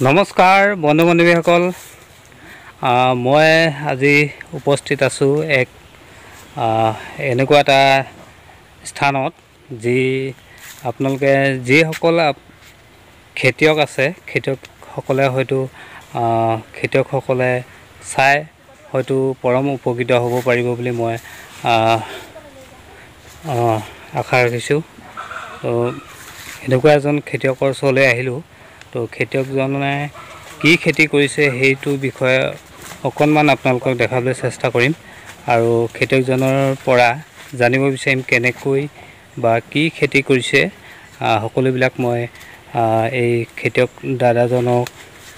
নমস্কাৰ বন্ধু বান্ধৱীসকল, মই আজি উপস্থিত আছোঁ এক এনেকুৱা এটা স্থানত যি আপোনালোকে যিসকল খেতিয়ক আছে খেতিয়কসকলে হয়তো খেতিয়কসকলে চাই হয়তো পৰম উপকৃত হ'ব পাৰিব বুলি মই আশা ৰাখিছোঁ। তো এনেকুৱা এজন খেতিয়কৰ ওচৰলৈ আহিলোঁ। তো খেতিয়কজনে কি খেতি কৰিছে সেইটো বিষয়ে অকণমান আপোনালোকক দেখাবলৈ চেষ্টা কৰিম আৰু খেতিয়কজনৰ পৰা জানিব বিচাৰিম কেনেকৈ বা কি খেতি কৰিছে সকলোবিলাক মই এই খেতিয়ক দাদাজনৰ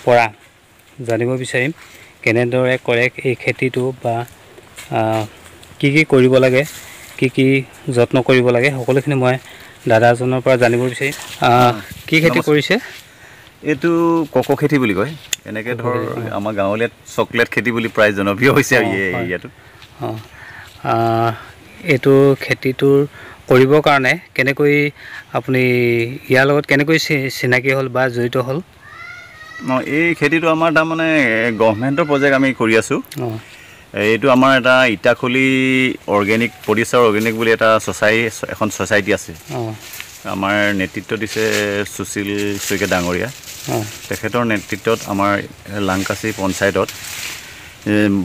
পৰা জানিব বিচাৰিম। কেনেদৰে কৰে এই খেতিটো বা কি কৰিব লাগে, কি যত্ন কৰিব লাগে, সকলোখিনি মই দাদাজনৰ পৰা জানিব বিচাৰিম। কি খেতি কৰিছে? এইটো কোকো খেতি বুলি কয়। এনেকৈ ধৰ আমাৰ গাঁৱলীয়াত চকলেট খেতি বুলি প্ৰায় জনপ্ৰিয় হৈছে ইয়াতো। এইটো খেতিটোৰ কৰিবৰ কাৰণে কেনেকৈ আপুনি ইয়াৰ লগত কেনেকৈ চিনাকি হ'ল বা জড়িত হ'ল? এই খেতিটো আমাৰ তাৰমানে গভৰ্ণমেণ্টৰ প্ৰজেক্ট আমি কৰি আছোঁ। এইটো আমাৰ এটা ইটাখুলি অৰ্গেনিক প্ৰডিউচাৰ অৰ্গেনিক বুলি এটা এখন ছ'চাইটি আছে। আমাৰ নেতৃত্ব দিছে সুশীল শইকীয়া ডাঙৰীয়া। তেখেতৰ নেতৃত্বত আমাৰ লাংকাচি পঞ্চায়তত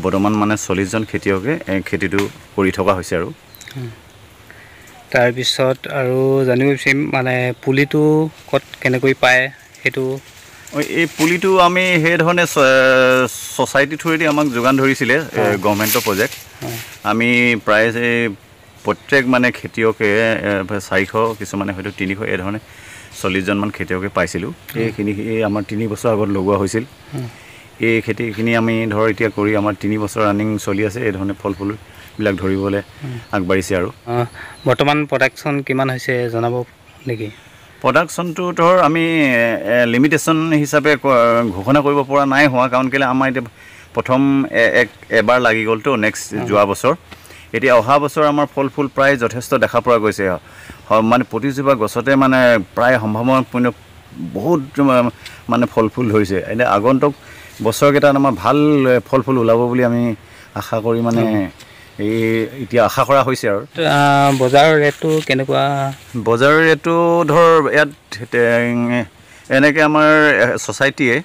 বৰ্তমান মানে 40জন খেতিয়কে খেতিটো কৰি থকা হৈছে। আৰু তাৰপিছত আৰু জানিব বিচাৰিম মানে পুলিটো ক'ত কেনেকৈ পায় সেইটো? এই পুলিটো আমি সেইধৰণে ছ'চাইটি থ্ৰুৱেদি আমাক যোগান ধৰিছিলে গভৰ্ণমেণ্টৰ প্ৰজেক্ট। আমি প্ৰায় প্ৰত্যেক মানে খেতিয়কে 400 কিছুমানে হয়তো 300 এইধৰণে 40জনমান খেতিয়কে পাইছিলোঁ। এইখিনি আমাৰ 3 বছৰ আগত লগোৱা হৈছিল। এই খেতিখিনি আমি ধৰ এতিয়া কৰি আমাৰ 3 বছৰ ৰানিং চলি আছে। এই ধৰণে ফল ফুলবিলাক ধৰিবলৈ আগবাঢ়িছে। আৰু বৰ্তমান প্ৰডাকশ্যন কিমান হৈছে জনাব নেকি? প্ৰডাকশ্যনটো ধৰ আমি লিমিটেশ্যন হিচাপে ঘোষণা কৰিব পৰা নাই হোৱা, কাৰণ কেলৈ আমাৰ এতিয়া প্ৰথম এবাৰ লাগি গ'লতো নেক্সট যোৱা বছৰ। এতিয়া অহা বছৰ আমাৰ ফল ফুল প্ৰায় যথেষ্ট দেখা পোৱা গৈছে। মানে প্ৰতিজোপা গছতে মানে প্ৰায় সম্ভাৱনাপূৰ্ণ বহুত মানে ফল ফুল ধৰিছে। এনে আগন্তুক বছৰকেইটাত আমাৰ ভাল ফল ফুল ওলাব বুলি আমি আশা কৰি মানে এতিয়া আশা কৰা হৈছে। আৰু বজাৰৰ ৰেটটো কেনেকুৱা? বজাৰৰ ৰেটটো ধৰ ইয়াত এনেকৈ আমাৰ ছ'চাইটিয়ে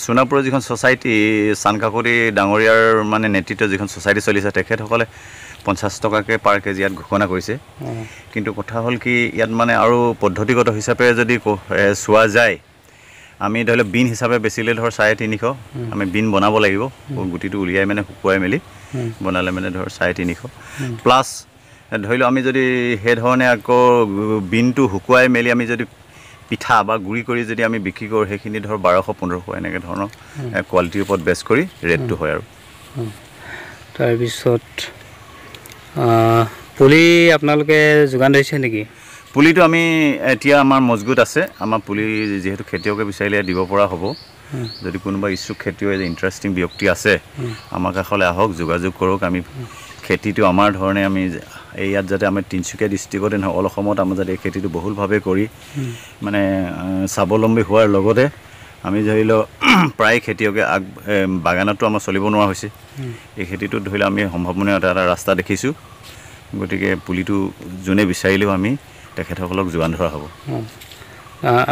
সোণাপুৰৰ যিখন ছ'চাইটি চানকাকতি ডাঙৰীয়াৰ মানে নেতৃত্বত যিখন ছ'চাইটি চলিছে, তেখেতসকলে 50 টকাকৈ পাৰ কেজি ইয়াত ঘোষণা কৰিছে। কিন্তু কথা হ'ল কি, ইয়াত মানে আৰু পদ্ধতিগত হিচাপে যদি চোৱা যায়, আমি ধৰি লওক বিন হিচাপে বেচিলে ধৰ 350। আমি বিন বনাব লাগিব, গুটিটো উলিয়াই মানে শুকুৱাই মেলি বনালে মানে ধৰ 350 প্লাছ ধৰি লওক আমি যদি সেইধৰণে আকৌ বিনটো শুকুৱাই মেলি আমি যদি পিঠা বা গুড়ি কৰি যদি আমি বিক্ৰী কৰোঁ, সেইখিনি ধৰ 1200-1500 এনেকৈ ধৰণৰ কোৱালিটিৰ ওপৰত বেছ কৰি ৰেটটো হয়। আৰু তাৰপিছত পুলি আপোনালোকে যোগান ধৰিছে নেকি? পুলিটো আমি এতিয়া আমাৰ মজগুত আছে। আমাৰ পুলি যিহেতু খেতিয়কে বিচাৰিলে দিব পৰা হ'ব। যদি কোনোবা ইচ্ছুক খেতিয়ক ইণ্টাৰেষ্টিং ব্যক্তি আছে, আমাৰ কাষলৈ আহক, যোগাযোগ কৰক। আমি খেতিটো আমাৰ ধৰণে আমি ইয়াত যাতে আমি তিনিচুকীয়া ডিষ্ট্ৰিক্টতে নহয়, অল অসমত আমাৰ যাতে এই খেতিটো বহুলভাৱে কৰি মানে স্বাৱলম্বী হোৱাৰ লগতে আমি ধৰি লওক প্ৰায় খেতিয়কে বাগানতো আমাৰ চলিব নোৱাৰা হৈছে। এই খেতিটোত ধৰি লওক আমি সম্ভাৱনীয় এটা ৰাস্তা দেখিছোঁ। গতিকে পুলিটো যোনে বিচাৰিলেও আমি তেখেতসকলক যোগান ধৰা হ'ব।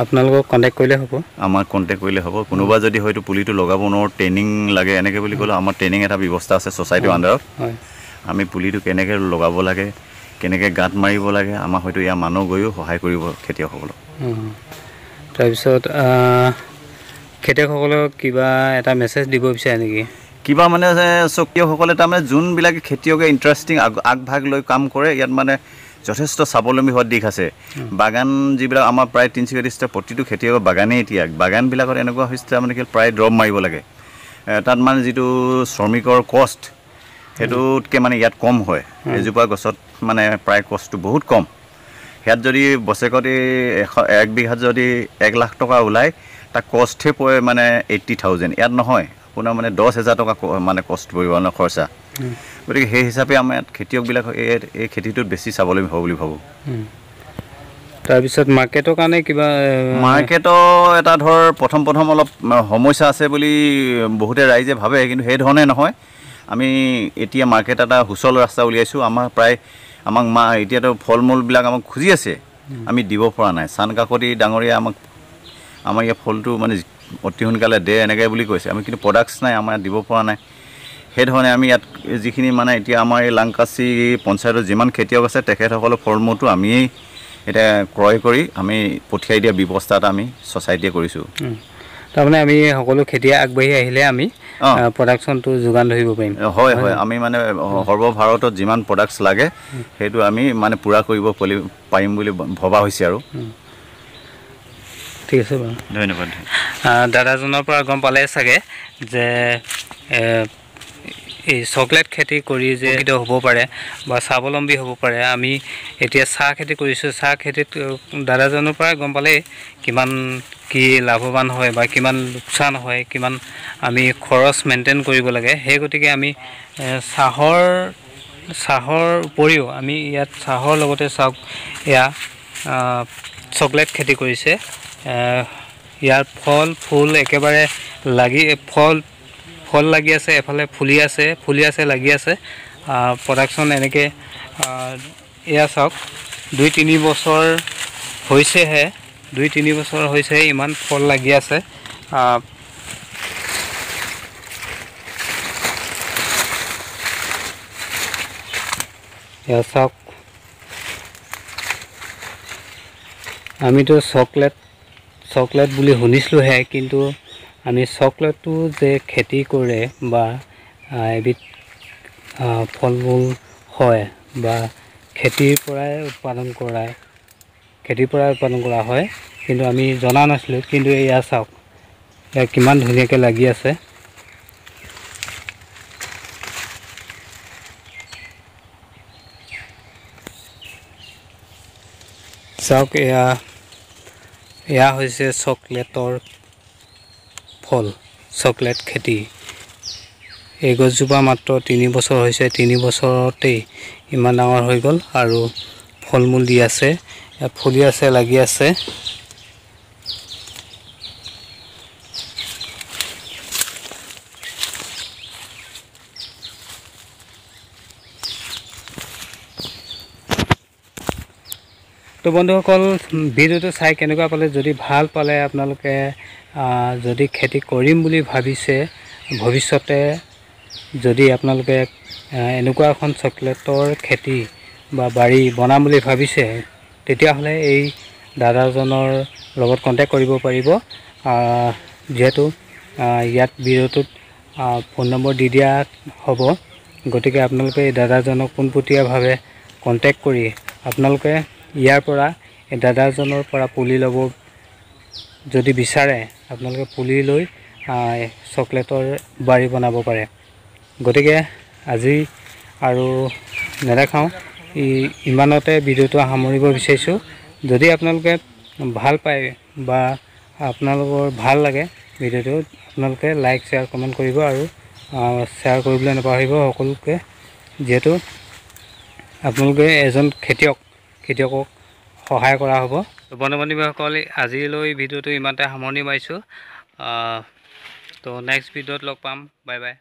আপোনালোকক কণ্টেক্ট কৰিলে হ'ব? আমাক কণ্টেক্ট কৰিলে হ'ব। কোনোবা যদি হয়তো পুলিটো লগাব নোৱাৰোঁ, ট্ৰেইনিং লাগে এনেকৈ বুলি ক'লেও আমাৰ ট্ৰেইনিং এটা ব্যৱস্থা আছে ছ'চাইটিৰ আণ্ডাৰত। আমি পুলিটো কেনেকৈ লগাব লাগে, কেনেকৈ গাঁত মাৰিব লাগে, আমাৰ হয়তো ইয়াৰ মানুহ গৈও সহায় কৰিব খেতিয়কসকলক। তাৰপিছত খেতিয়কসকলক কিবা এটা মেছেজ দিব বিচাৰে নেকি? কিবা মানে খেতিয়কসকলে তাৰমানে যোনবিলাকে খেতিয়কে ইণ্টাৰেষ্টিং আগভাগ লৈ কাম কৰে, ইয়াত মানে যথেষ্ট স্বাৱলম্বী হোৱাৰ দিশ আছে। বাগান যিবিলাক আমাৰ প্ৰায় তিনিচুকীয়া ডিষ্ট্ৰিক্টৰ প্ৰতিটো খেতিয়কৰ বাগানেই এতিয়া বাগানবিলাকত এনেকুৱা হৈছে তাৰমানে কি প্ৰায় দৰৱ মাৰিব লাগে। তাত মানে যিটো শ্ৰমিকৰ কষ্ট সেইটোতকৈ মানে ইয়াত কম হয়। এজোপা গছত মানে প্ৰায় কষ্টটো বহুত কম। ইয়াত যদি বছৰেকত 1 বিঘাত যদি 1 লাখ টকা ওলায়, তাৰ কষ্টহে পৰে মানে 80,000। ইয়াত নহয়, আপোনাৰ মানে 10,000 টকা মানে কষ্ট পৰিব ন খৰচা। গতিকে সেই হিচাপে আমাৰ ইয়াত খেতিয়কবিলাক এই খেতিটোত বেছি স্বাৱলম্বী হ'ব বুলি ভাবোঁ। তাৰপিছত মাৰ্কেটৰ কাৰণে কিবা মাৰ্কেটৰ এটা ধৰ প্ৰথম অলপ সমস্যা আছে বুলি বহুতে ৰাইজে ভাবে, কিন্তু সেই ধৰণে নহয়। আমি এতিয়া মাৰ্কেট এটা সুচল ৰাস্তা উলিয়াইছোঁ। আমাক এতিয়াতো ফল মূলবিলাক আমাক খুজি আছে, আমি দিব পৰা নাই। চান কাকতি ডাঙৰীয়া আমাৰ ইয়াৰ ফলটো মানে অতি সোনকালে দে এনেকৈ বুলি কৈছে, আমি কিন্তু প্ৰডাক্টছ নাই, আমাৰ দিব পৰা নাই। সেইধৰণে আমি ইয়াত যিখিনি মানে এতিয়া আমাৰ এই লাংকাচি পঞ্চায়তৰ যিমান খেতিয়ক আছে তেখেতসকলৰ ফল মূলটো আমিয়েই এতিয়া ক্ৰয় কৰি আমি পঠিয়াই দিয়া ব্যৱস্থা এটা আমি ছ'চাইটিয়ে কৰিছোঁ। তাৰমানে আমি সকলো খেতিয়ে আগবাঢ়ি আহিলে আমি প্ৰডাকশ্যনটো যোগান ধৰিব পাৰিম। হয়, আমি মানে সৰ্বভাৰতত যিমান প্ৰডাক্টছ লাগে সেইটো আমি মানে পূৰা কৰিব পাৰিম বুলি ভবা হৈছে আৰু। ঠিক আছে বাৰু, ধন্যবাদ। দাদাজনৰ পৰা গম পালে চাগে যে এই চকলেট খেতি কৰি যে হ'ব পাৰে বা স্বাৱলম্বী হ'ব পাৰে। আমি এতিয়া চাহ খেতি কৰিছোঁ, চাহ খেতিত দাদাজনৰ পৰাই গম পালেই কিমান কি লাভৱান হয় বা কিমান লোকচান হয়, কিমান আমি খৰচ মেইনটেইন কৰিব লাগে। সেই গতিকে আমি চাহৰ উপৰিও আমি ইয়াত চাহৰ লগতে চাওক এয়া চকলেট খেতি কৰিছে। ইয়াৰ ফল ফুল একেবাৰে ফল লাগি আছে, এফালে ফুলি আছে লাগি আছে। প্ৰডাকশ্যন এনেকৈ এয়া চাওক 2-3 বছৰ হৈছেহে, 2-3 বছৰ হৈছেহে, ইমান ফল লাগি আছে। এয়া চাওক, আমিতো চকলেট বুলি শুনিছিলোঁহে, কিন্তু আমি চকলেটটো যে খেতি কৰে বা এবিধ ফল মূল হয় বা খেতিৰ পৰাই উৎপাদন কৰা হয়, কিন্তু আমি জনা নাছিলোঁ। কিন্তু এয়া চাওক, এয়া কিমান ধুনীয়াকৈ লাগি আছে। চাওক, এয়া হৈছে চকলেটৰ ফল, চকলেট খেতি। এই গছজোপা মাত্ৰ 3 বছৰ হৈছে, 3 বছৰতেই ইমান ডাঙৰ হৈ গ'ল আৰু ফল মূল দি আছে, ফুলি আছে, লাগি আছে। তো বন্ধুসকল, ভিডিঅ'টো চাই কেনেকুৱা পালে? যদি ভাল পালে, আপোনালোকে যদি খেতি কৰিম বুলি ভাবিছে ভৱিষ্যতে, যদি আপোনালোকে এনেকুৱা এখন চকলেটৰ খেতি বা বাৰী বনাম বুলি ভাবিছে, তেতিয়াহ'লে এই দাদাজনৰ লগত কণ্টেক্ট কৰিব পাৰিব। যিহেতু ইয়াত ভিডিঅ'টোত ফোন নম্বৰ দি দিয়া হ'ব, গতিকে আপোনালোকে এই দাদাজনক পোনপটীয়াভাৱে কণ্টেক্ট কৰি আপোনালোকে ইয়াৰ পৰা এই দাদাজনৰ পৰা পুলি ল'ব যদি বিচাৰে, আপোনালোকে পুলি লৈ চকলেটৰ বাৰী বনাব পাৰে। গতিকে আজি আৰু নেদেখাওঁ, ইমানতে ভিডিঅ'টো সামৰিব বিচাৰিছোঁ। যদি আপোনালোকে ভাল পায় বা আপোনালোকৰ ভাল লাগে ভিডিঅ'টো, আপোনালোকে লাইক, শ্বেয়াৰ, কমেণ্ট কৰিব আৰু শ্বেয়াৰ কৰিবলৈ নাপাহৰিব সকলোকে। যিহেতু আপোনালোকে এজন খেতিয়কক সহায় কৰা হ'ব। বন্ধু-বান্ধৱীসকল, আজিলৈ ভিডিঅ'টো ইমানতে সামৰণি মাৰিছোঁ। তো নেক্সট ভিডিঅ'ত লগ পাম। Bye bye.